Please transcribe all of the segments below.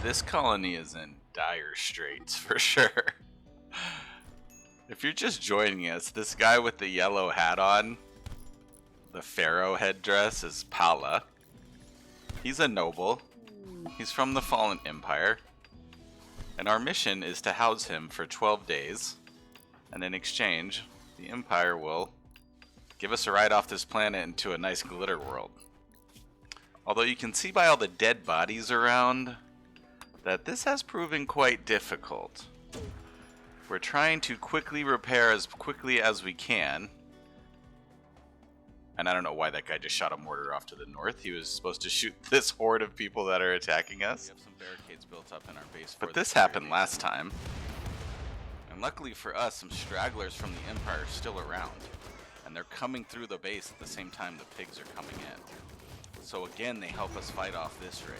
This colony is in dire straits for sure. If you're just joining us, this guy with the yellow hat on, the pharaoh headdress, is Pala. He's a noble. He's from the Fallen Empire. And our mission is to house him for 12 days. And in exchange, the Empire will give us a ride off this planet into a nice glitter world. Although you can see by all the dead bodies around that this has proven quite difficult. We're trying to quickly repair as quickly as we can. And I don't know why that guy just shot a mortar off to the north. He was supposed to shoot this horde of people that are attacking us. We have some barricades built up in our base. But this happened last time. And luckily for us, some stragglers from the Empire are still around. And they're coming through the base at the same time the pigs are coming in. So again, they help us fight off this raid.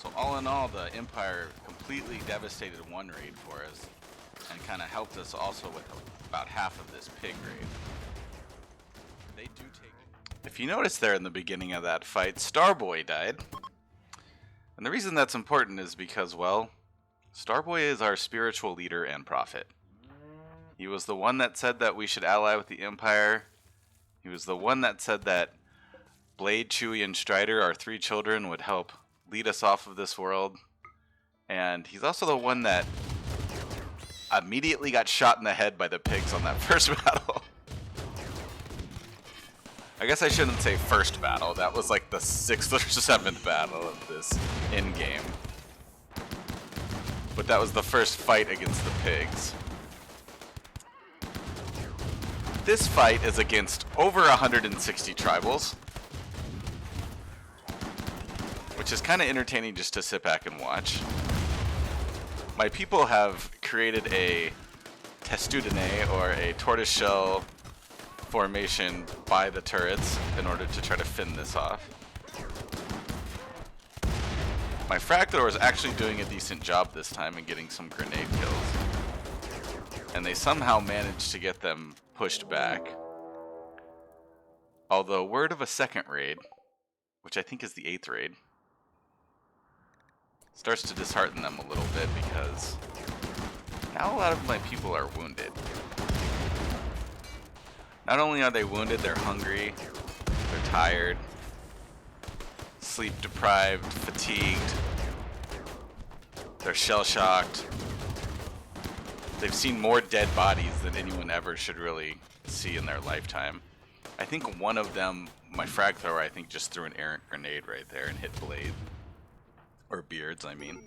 So all in all, the Empire completely devastated one raid for us. And kind of helped us also with about half of this pig raid. They do take. If you notice there in the beginning of that fight, Starboy died. And the reason that's important is because, well, Starboy is our spiritual leader and prophet. He was the one that said that we should ally with the Empire. He was the one that said that Blade, Chewie, and Strider, our three children, would help lead us off of this world. And he's also the one that immediately got shot in the head by the pigs on that first battle. I guess I shouldn't say first battle. That was like the 6th or 7th battle of this Endgame. But that was the first fight against the pigs. This fight is against over 160 tribals, which is kind of entertaining just to sit back and watch. My people have created a testudine, or a tortoiseshell formation by the turrets in order to try to fend this off. My frag thrower is actually doing a decent job this time and getting some grenade kills. And they somehow managed to get them pushed back. Although word of a second raid, which I think is the 8th raid, starts to dishearten them a little bit because now a lot of my people are wounded. Not only are they wounded, they're hungry, they're tired, sleep deprived, fatigued, they're shell-shocked. They've seen more dead bodies than anyone ever should really see in their lifetime. I think one of them, my frag thrower, I think just threw an errant grenade right there and hit Blade. Or Beards, I mean.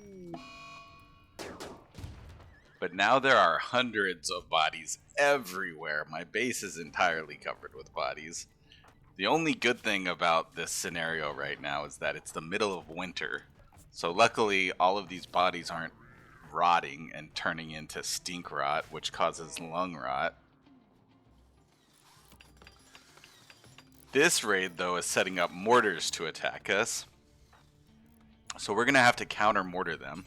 But now there are hundreds of bodies everywhere. My base is entirely covered with bodies. The only good thing about this scenario right now is that it's the middle of winter. So luckily, all of these bodies aren't rotting and turning into stink rot, which causes lung rot. This raid, though, is setting up mortars to attack us. So we're going to have to counter mortar them.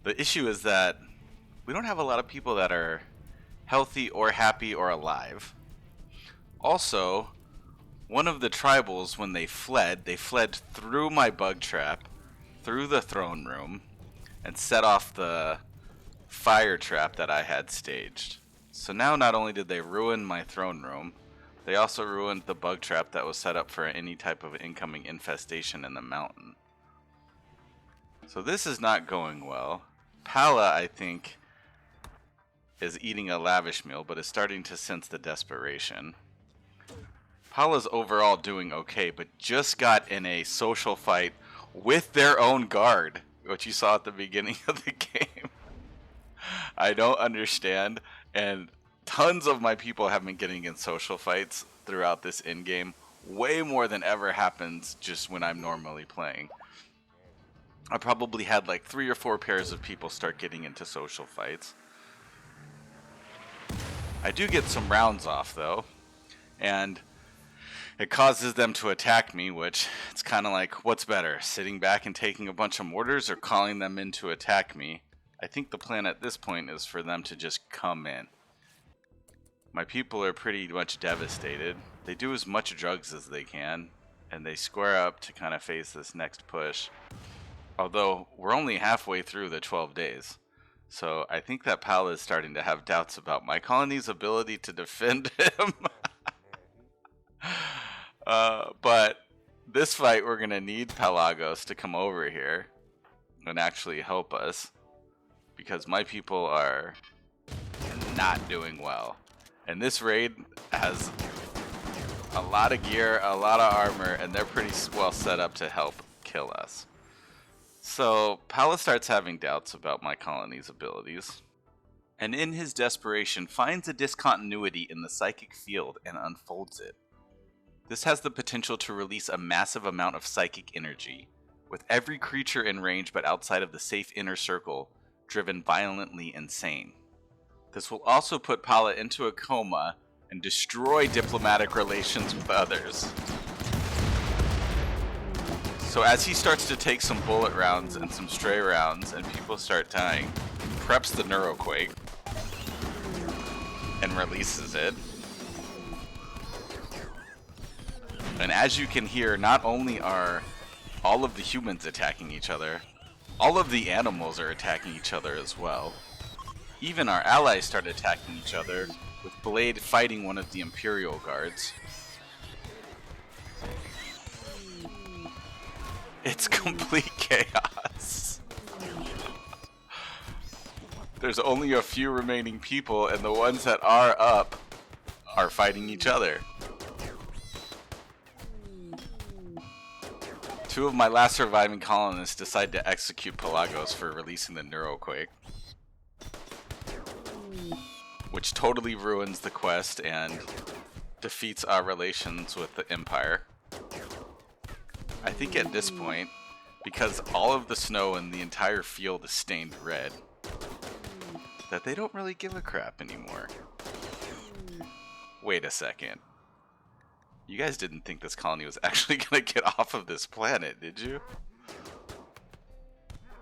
The issue is that we don't have a lot of people that are healthy or happy or alive. Also, one of the tribals, when they fled through my bug trap, through the throne room, and set off the fire trap that I had staged. So now not only did they ruin my throne room, they also ruined the bug trap that was set up for any type of incoming infestation in the mountain. So this is not going well. Pala, I think, is eating a lavish meal, but is starting to sense the desperation. Pala's overall doing okay, but just got in a social fight with their own guard, which you saw at the beginning of the game. I don't understand, and tons of my people have been getting in social fights throughout this endgame, way more than ever happens just when I'm normally playing. I probably had like 3 or 4 pairs of people start getting into social fights. I do get some rounds off though, and it causes them to attack me, which it's kind of like, what's better, sitting back and taking a bunch of mortars or calling them in to attack me? I think the plan at this point is for them to just come in. My people are pretty much devastated. They do as much drugs as they can, and they square up to kind of face this next push. Although we're only halfway through the 12 days. So I think that Pal is starting to have doubts about my colony's ability to defend him. But this fight, we're going to need Pelagos to come over here and actually help us. Because my people are not doing well. And this raid has a lot of gear, a lot of armor, and they're pretty well set up to help kill us. So Pala starts having doubts about my colony's abilities, and in his desperation finds a discontinuity in the psychic field and unfolds it. This has the potential to release a massive amount of psychic energy, with every creature in range but outside of the safe inner circle driven violently insane. This will also put Pala into a coma and destroy diplomatic relations with others. So as he starts to take some bullet rounds and some stray rounds and people start dying, he preps the neuroquake and releases it. And as you can hear, not only are all of the humans attacking each other, all of the animals are attacking each other as well. Even our allies start attacking each other, with Blade fighting one of the Imperial guards. It's complete chaos. There's only a few remaining people, and the ones that are up are fighting each other. Two of my last surviving colonists decide to execute Pelagos for releasing the neuroquake, which totally ruins the quest and defeats our relations with the Empire. I think at this point, because all of the snow in the entire field is stained red, that they don't really give a crap anymore. Wait a second. You guys didn't think this colony was actually going to get off of this planet, did you?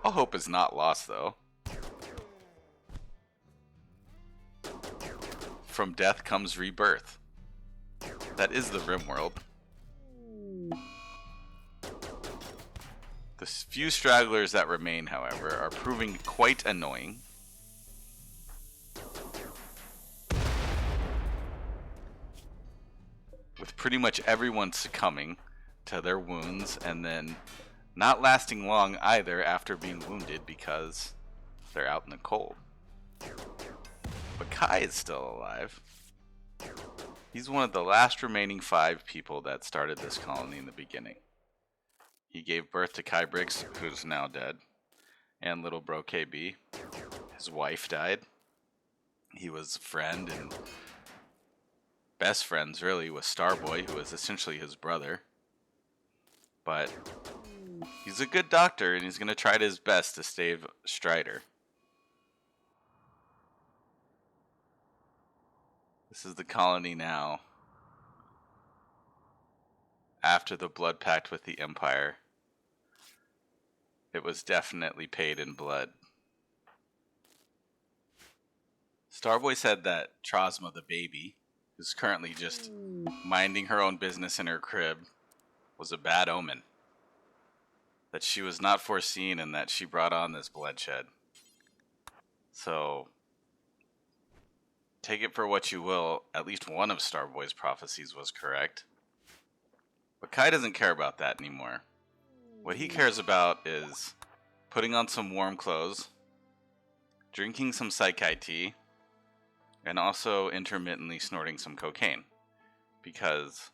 All hope is not lost, though. From death comes rebirth. That is the Rimworld. The few stragglers that remain, however, are proving quite annoying. With pretty much everyone succumbing to their wounds and then not lasting long either after being wounded because they're out in the cold. But Kai is still alive. He's one of the last remaining 5 people that started this colony in the beginning. He gave birth to Kybrix, who's now dead, and little bro KB. His wife died. He was a friend and best friends, really, with Starboy, who was essentially his brother. But he's a good doctor, and he's going to try his best to save Strider. This is the colony now, after the blood pact with the Empire. It was definitely paid in blood. Starboy said that Trosma, the baby, who's currently just minding her own business in her crib, was a bad omen. That she was not foreseen and that she brought on this bloodshed. So, take it for what you will, at least one of Starboy's prophecies was correct. But Kai doesn't care about that anymore. What he cares about is putting on some warm clothes, drinking some Psychi tea, and also intermittently snorting some cocaine. Because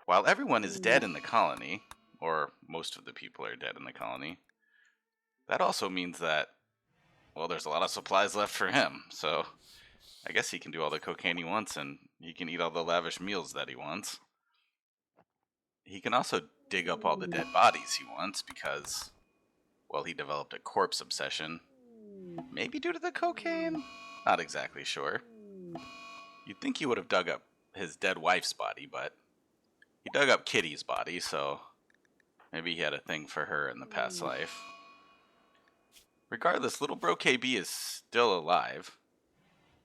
while everyone is dead in the colony, or most of the people are dead in the colony, that also means that, well, there's a lot of supplies left for him. So I guess he can do all the cocaine he wants and he can eat all the lavish meals that he wants. He can also dig up all the dead bodies he wants because, well, he developed a corpse obsession. Maybe due to the cocaine? Not exactly sure. You'd think he would have dug up his dead wife's body, but he dug up Kitty's body, so maybe he had a thing for her in the past life. Regardless, little bro KB is still alive,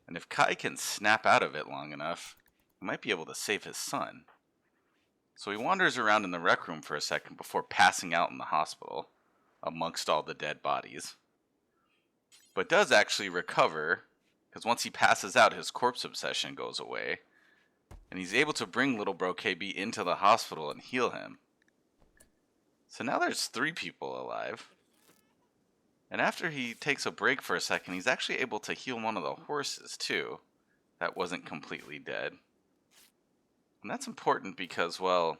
and if Kai can snap out of it long enough, he might be able to save his son. So he wanders around in the rec room for a second before passing out in the hospital. amongst all the dead bodies. But does actually recover, because once he passes out, his corpse obsession goes away. And he's able to bring little bro KB into the hospital and heal him. So now there's 3 people alive. And after he takes a break for a second, he's actually able to heal one of the horses too. That wasn't completely dead. And that's important because, well,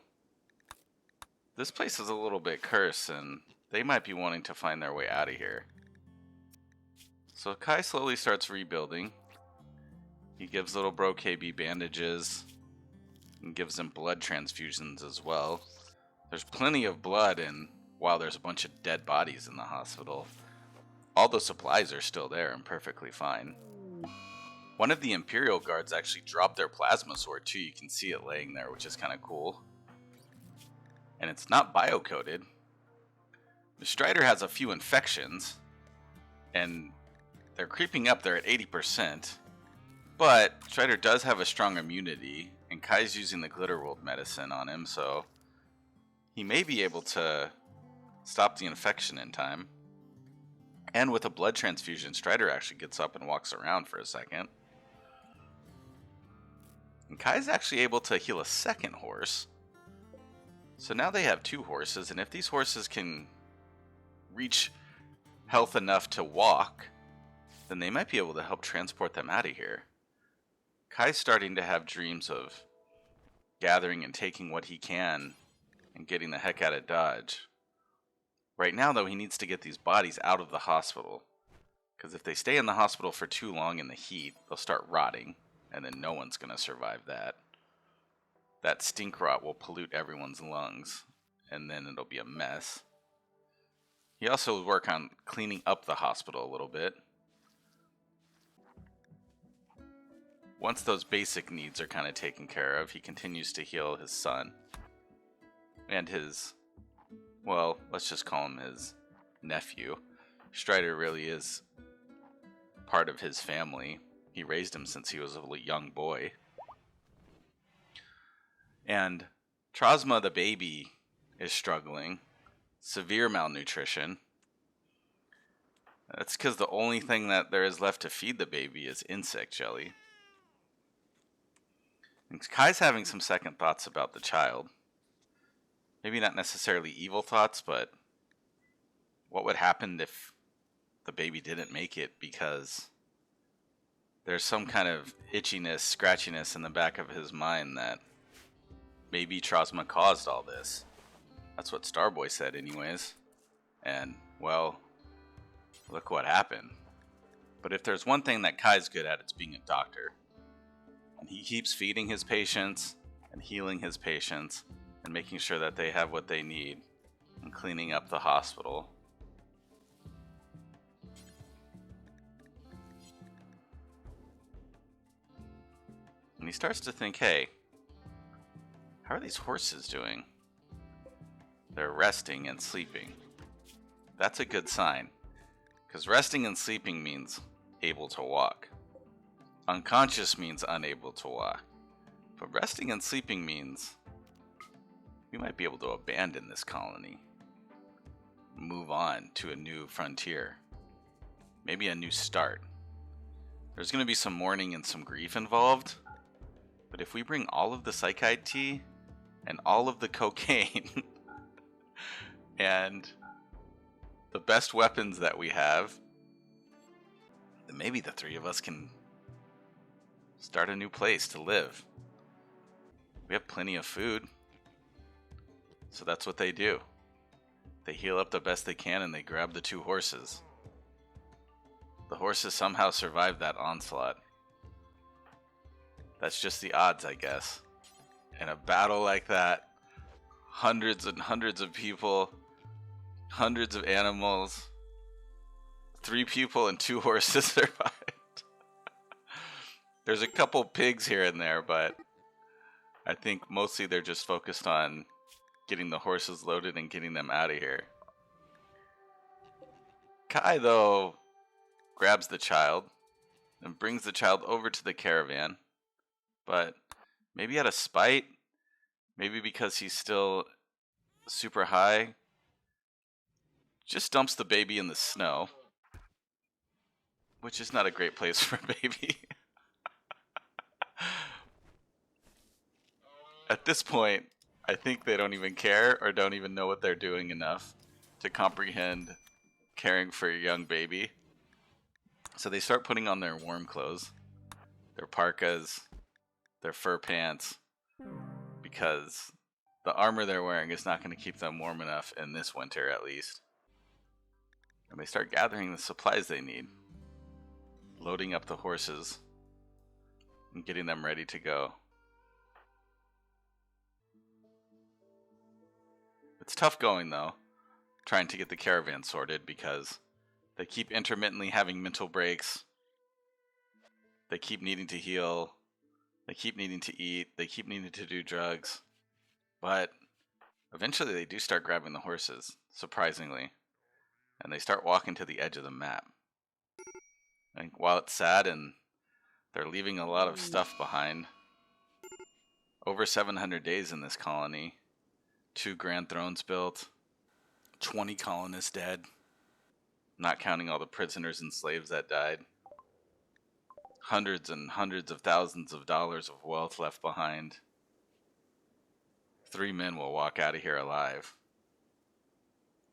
this place is a little bit cursed and they might be wanting to find their way out of here. So Kai slowly starts rebuilding. He gives little bro KB bandages and gives him blood transfusions as well. There's plenty of blood, and while there's a bunch of dead bodies in the hospital, all the supplies are still there and perfectly fine. One of the Imperial guards actually dropped their plasma sword too. You can see it laying there, which is kind of cool. And it's not biocoded. The Strider has a few infections, and they're creeping up. They're at 80%. But Strider does have a strong immunity, and Kai's using the Glitterworld medicine on him, so he may be able to stop the infection in time. And with a blood transfusion, Strider actually gets up and walks around for a second. And Kai's actually able to heal a second horse. So now they have 2 horses, and if these horses can reach health enough to walk, then they might be able to help transport them out of here. Kai's starting to have dreams of gathering and taking what he can and getting the heck out of Dodge. Right now, though, he needs to get these bodies out of the hospital. Because if they stay in the hospital for too long in the heat, they'll start rotting, and then no one's going to survive that. That stink rot will pollute everyone's lungs, and then it'll be a mess. He also will work on cleaning up the hospital a little bit. Once those basic needs are kind of taken care of, he continues to heal his son. And his, well, let's just call him his nephew. Strider really is part of his family. He raised him since he was a young boy. And Trosma the baby is struggling. Severe malnutrition. That's because the only thing that there is left to feed the baby is insect jelly. And Kai's having some second thoughts about the child. Maybe not necessarily evil thoughts, but what would happen if the baby didn't make it because there's some kind of itchiness, scratchiness in the back of his mind that maybe Trosma caused all this. That's what Starboy said anyways. And, well, look what happened. But if there's one thing that Kai's good at, it's being a doctor. And he keeps feeding his patients and healing his patients and making sure that they have what they need and cleaning up the hospital. And he starts to think, hey, how are these horses doing? They're resting and sleeping. That's a good sign, because resting and sleeping means able to walk. Unconscious means unable to walk. But resting and sleeping means we might be able to abandon this colony. Move on to a new frontier. Maybe a new start. There's going to be some mourning and some grief involved. But if we bring all of the Psychite tea and all of the cocaine and the best weapons that we have, then maybe the 3 of us can start a new place to live. We have plenty of food. So that's what they do. They heal up the best they can and they grab the 2 horses. The horses somehow survived that onslaught. That's just the odds, I guess. In a battle like that, hundreds and hundreds of people, hundreds of animals, 3 people and 2 horses survived. There's a couple pigs here and there, but I think mostly they're just focused on getting the horses loaded and getting them out of here. Kai, though, grabs the child and brings the child over to the caravan, but maybe out of spite, maybe because he's still super high, just dumps the baby in the snow, which is not a great place for a baby. At this point, I think they don't even care or don't even know what they're doing enough to comprehend caring for a young baby. So they start putting on their warm clothes, their parkas, their fur pants, because the armor they're wearing is not going to keep them warm enough in this winter, at least. And they start gathering the supplies they need, loading up the horses, and getting them ready to go. It's tough going, though, trying to get the caravan sorted, because they keep intermittently having mental breaks. They keep needing to heal. They keep needing to eat. They keep needing to do drugs. But eventually they do start grabbing the horses, surprisingly. And they start walking to the edge of the map. And while it's sad and they're leaving a lot of stuff behind, over 700 days in this colony, 2 grand thrones built, 20 colonists dead, not counting all the prisoners and slaves that died, hundreds and hundreds of thousands of dollars of wealth left behind. 3 men will walk out of here alive.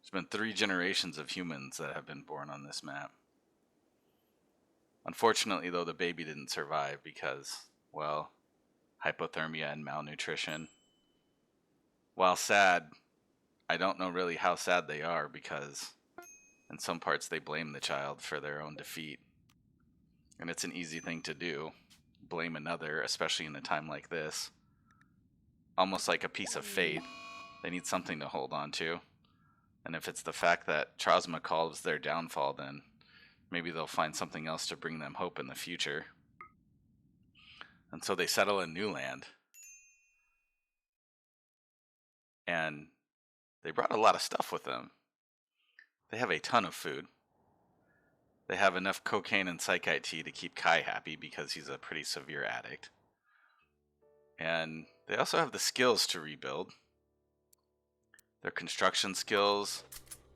There's been 3 generations of humans that have been born on this map. Unfortunately, though, the baby didn't survive because, well, hypothermia and malnutrition. While sad, I don't know really how sad they are, because in some parts they blame the child for their own defeat. And it's an easy thing to do, blame another, especially in a time like this. Almost like a piece of fate. They need something to hold on to. And if it's the fact that Trozma caused their downfall, then maybe they'll find something else to bring them hope in the future. And so they settle in new land. And they brought a lot of stuff with them. They have a ton of food. They have enough cocaine and psychite tea to keep Kai happy, because he's a pretty severe addict. And they also have the skills to rebuild. Their construction skills,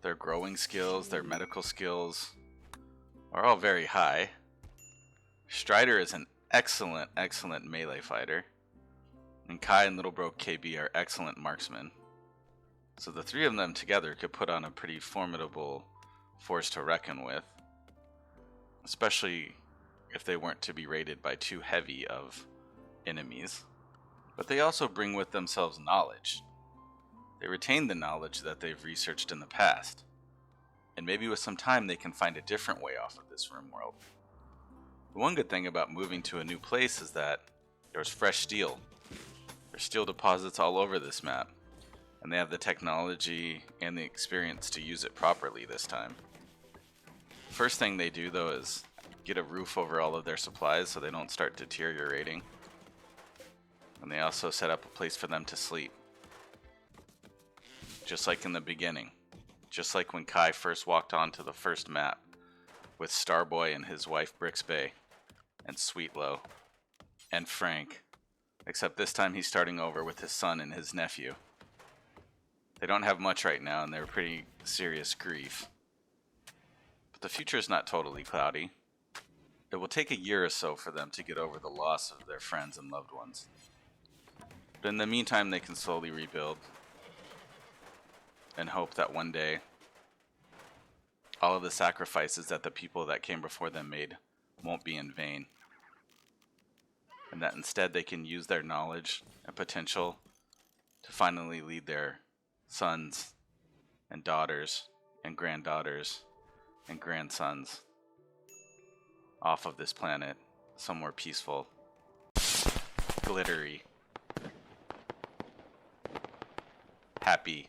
their growing skills, their medical skills are all very high. Strider is an excellent melee fighter. And Kai and Little Bro KB are excellent marksmen. So the 3 of them together could put on a pretty formidable force to reckon with. Especially if they weren't to be raided by too heavy of enemies. But they also bring with themselves knowledge. They retain the knowledge that they've researched in the past. And maybe with some time they can find a different way off of this Rimworld. The one good thing about moving to a new place is that there's fresh steel. There's steel deposits all over this map. And they have the technology and the experience to use it properly this time. First thing they do, though, is get a roof over all of their supplies so they don't start deteriorating. And they also set up a place for them to sleep. Just like in the beginning. Just like when Kai first walked onto the first map with Starboy and his wife Brixbay and Sweetlow and Frank. Except this time he's starting over with his son and his nephew. They don't have much right now, and they're pretty serious grief. But the future is not totally cloudy. It will take a year or so for them to get over the loss of their friends and loved ones. But in the meantime, they can slowly rebuild and hope that one day all of the sacrifices that the people that came before them made won't be in vain. And that instead they can use their knowledge and potential to finally lead their sons and daughters and granddaughters and grandsons off of this planet somewhere peaceful, glittery, happy,